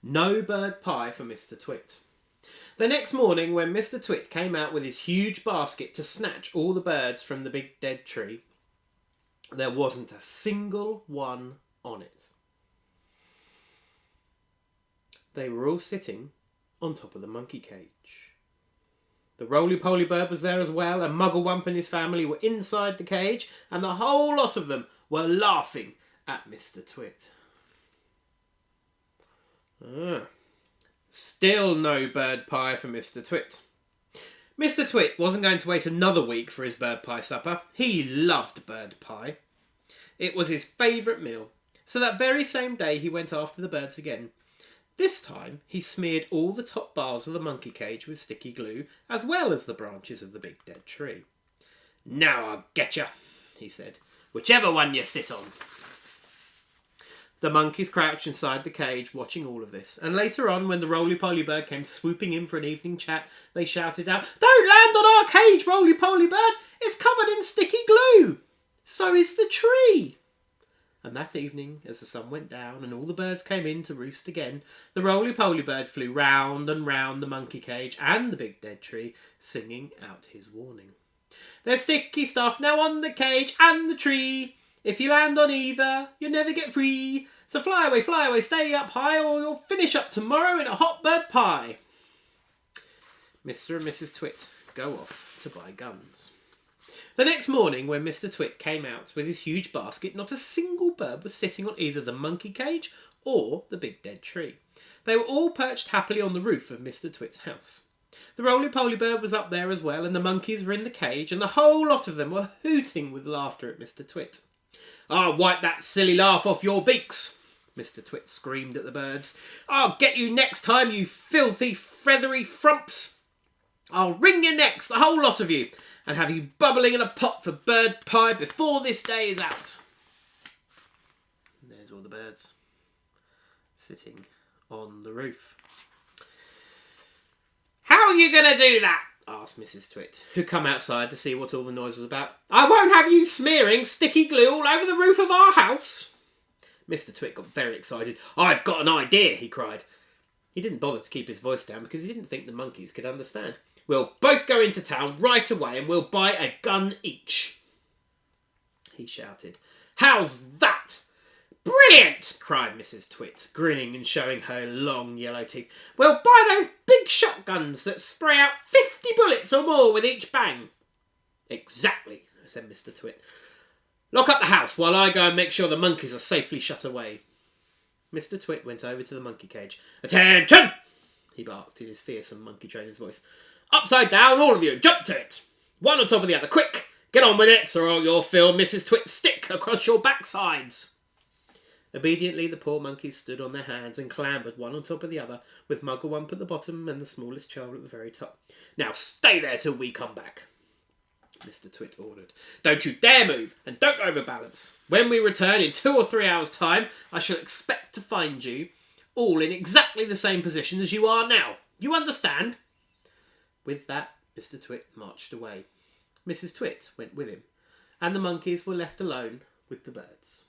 No bird pie for Mr. Twit. The next morning, when Mr. Twit came out with his huge basket to snatch all the birds from the big dead tree, there wasn't a single one on it. They were all sitting on top of the monkey cage. The roly-poly bird was there as well, and Mugglewump and his family were inside the cage, and the whole lot of them were laughing at Mr. Twit. Still no bird pie for Mr. Twit. Mr. Twit wasn't going to wait another week for his bird pie supper. He loved bird pie. It was his favourite meal, so that very same day he went after the birds again. This time, he smeared all the top bars of the monkey cage with sticky glue, as well as the branches of the big dead tree. "Now I'll get you," he said, "whichever one you sit on." The monkeys crouched inside the cage, watching all of this, and later on, when the roly-poly bird came swooping in for an evening chat, they shouted out, "Don't land on our cage, roly-poly bird! It's covered in sticky glue! So is the tree!" And that evening, as the sun went down and all the birds came in to roost again, the roly-poly bird flew round and round the monkey cage and the big dead tree, singing out his warning. "There's sticky stuff now on the cage and the tree. If you land on either, you'll never get free. So fly away, stay up high, or you'll finish up tomorrow in a hot bird pie." Mr. and Mrs. Twit go off to buy guns. The next morning, when Mr. Twit came out with his huge basket, not a single bird was sitting on either the monkey cage or the big dead tree. They were all perched happily on the roof of Mr. Twit's house. The roly-poly bird was up there as well, and the monkeys were in the cage, and the whole lot of them were hooting with laughter at Mr. Twit. "I'll wipe that silly laugh off your beaks," Mr. Twit screamed at the birds. "I'll get you next time, you filthy, feathery frumps. I'll wring your necks, the whole lot of you, and have you bubbling in a pot for bird pie before this day is out." And there's all the birds sitting on the roof. "How are you going to do that?" asked Mrs. Twit, who come outside to see what all the noise was about. "I won't have you smearing sticky glue all over the roof of our house." Mr. Twit got very excited. "I've got an idea," he cried. He didn't bother to keep his voice down because he didn't think the monkeys could understand. "We'll both go into town right away and we'll buy a gun each," he shouted. "How's that?" "Brilliant!" cried Mrs. Twit, grinning and showing her long yellow teeth. "We'll buy those big shotguns that spray out 50 bullets or more with each bang." "Exactly," said Mr. Twit. "Lock up the house while I go and make sure the monkeys are safely shut away." Mr. Twit went over to the monkey cage. "Attention!" he barked in his fearsome monkey trainer's voice. "Upside down, all of you! Jump to it! One on top of the other! Quick! Get on with it, or you'll feel Mrs. Twit's stick across your backsides!" Obediently, the poor monkeys stood on their hands and clambered one on top of the other, with Mugglewump at the bottom and the smallest child at the very top. "Now stay there till we come back," Mr. Twit ordered. "Don't you dare move, and don't overbalance. When we return in 2 or 3 hours' time, I shall expect to find you all in exactly the same position as you are now. You understand?" With that, Mr. Twit marched away. Mrs. Twit went with him, and the monkeys were left alone with the birds.